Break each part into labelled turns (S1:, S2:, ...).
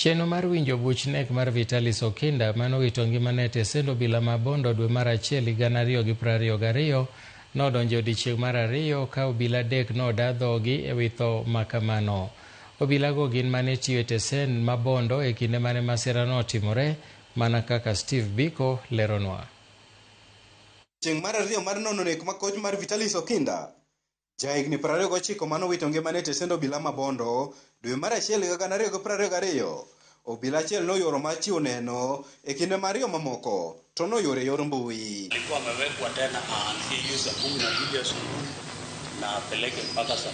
S1: Chenro mar winjo buch nek mar Vitalis Okinda manowito ngimane tesend obila ma Bondo dwe mar achiel higa 2022 nodonjo odiechieng' mar ariyo ka obila adek noda dhogi ewi tho makamano. Obilago gin mane tiyo e tesend ma Bondo e kinde mane masirano otimore, mana kaka Steve Biko leronwa.
S2: Chieng' mar ariyo mar nono nek makoch mar Vitalis Okinda, jahigni 29 manowito ngimane e tesend obila ma Bondo dwe mar achiel higa 2022. Obila achiel noyoro mar chiwo neno e kinde mar yo mamoko to noyoro e yor mbui.
S3: Alikuwa amewekwa tena aanzie hiyo saa 12 asubuhi na apeleke mpaka saa 12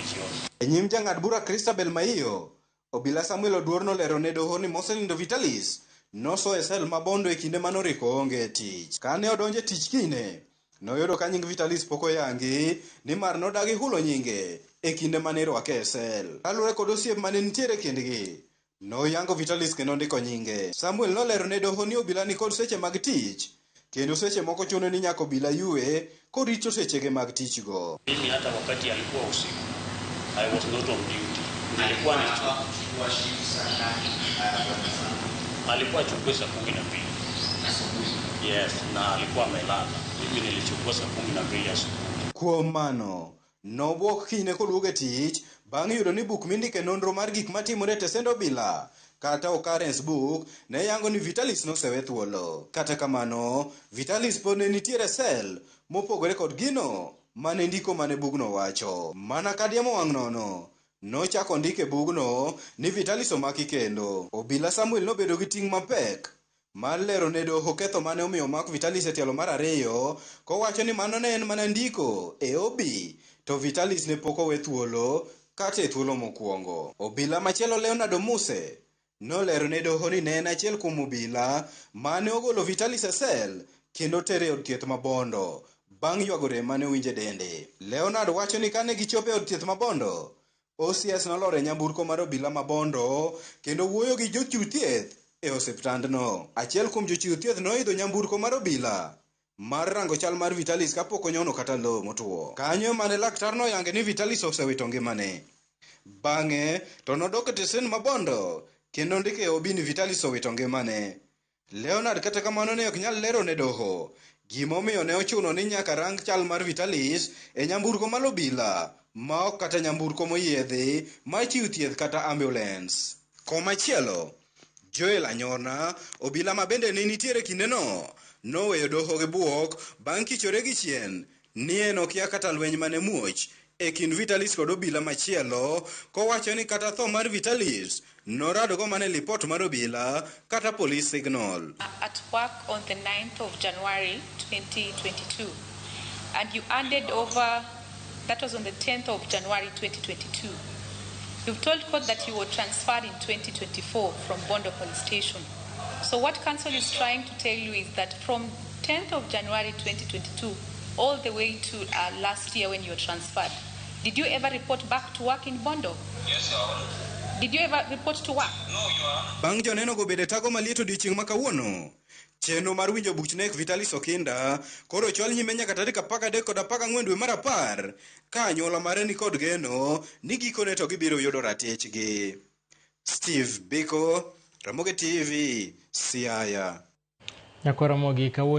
S3: jioni.
S2: E nyim jang'ad bura Christabel Maiyo, obila Samuel Oduor nolero ne doho ni mosenindo Vitalis noso e sel ma Bondo e kinde manoriko onge tich. Kane odonje tich kine, noyudo ka nying Vitalis pok oyangi nimar nodagi hulo nyinge e kinde mane irwake e sel. Kaluwore kod osiep mane nitiere kindgi, noyango Vitalis kendo ndiko nyinge. Samuel nolero ne doho ni obila ni kod seche mag tich, kendo seche moko chuno ni nyaka obila yue korito sechege mag tich go.
S3: Mimi hata wakati alikuwa usiku, I was not on duty. Alikuwa achukue saa 12. Yes, na alikuwa amelala. Mimi nilichukua saa 12 asubuhi.
S2: Kuom mano, nobwok kine koduogo e tich bang' yudo ni buk mindike nonro mar gik matimore e tesend obila kata occurrence book ne yango ni Vitalis nosewe thuolo. Kata kamano, Vitalis pod ne nitiere sel mopogore kod gino mane ndiko mane bugno wacho. Mana kadiemo wang' nono, nochako ndike bugno ni Vitalis omaki kendo. Obila Samuel nobedo gi ting' mapek mar lero ne doho ketho mane omiyo omak Vitalis e tielo mar ariyo, kowacho ni mano ne en mana ndiko e obi, to Vitalis ne pok owe thuolo kata e thuolo mokwongo. Obila machielo Leonardo Muse nolero ne doho ni ne en achiel kuom obila mane ogolo Vitalis e sel kendo tere od thieth ma Bondo bang' ywago rem mane owinje dende. Leonard wacho ni kane gichopo e od thieth ma Bondo, OCS nolore nyamburko mar obila ma Bondo kendo wuoyo gi jochiw thieth e osiptandno. Achiel kuom jochiw thieth noidho nyamburko mar obila mar rango chal mar Vitalis kapok onyono kata lo motuo. Kanyo mane laktar noyange ni Vitalis osewito ngimane. Bang'e to nodok e tesend ma Bondo kendo ndike e obi ni Vitalis owito ngimane. Leonard kata kamano ne ok nyal lero ne doho gimomiyo ne ochuno ni nyaka rang chal mar Vitalis e nyamburko mar obila ma ok kata nyamburko moyiedhi ma chiw thieth kata ambulance. Komachielo, Joel Anyona, obila ma bende ne nitiere kindeno, noweyo doho gi buok bang' kichore gi chien ni en okia kata lweny mane muoch e kind Vitalis kod obila machielo, kowacho ni kata tho mar Vitalis norado go mane lipot mar obila kata police signal.
S4: At work on the 9th of January 2022, and you handed over, that was on the 10th of January 2022. You've told court that you were transferred in 2024 from Bondo Police Station. So what counsel is trying to tell you is that from 10th of January 2022 all the way to last year when you were transferred, did you ever report back to work in Bondo?
S3: Yes, sir.
S4: Did you ever report to work?
S3: No, Your Honor.
S2: Bang' joneno go bede tago maliet odiochieng' ma kawuono, chenro mar winjo buch nek Vitalis Okinda koro chwal nyime nyaka tarik 13 kod 14 dwe mar 10 ka anyuola mare ni kod geno ni gikone to gibiro yudo ratechgi. Steve Biko, Ramogi TV, Siaya.
S1: Nyakora mogi kawuono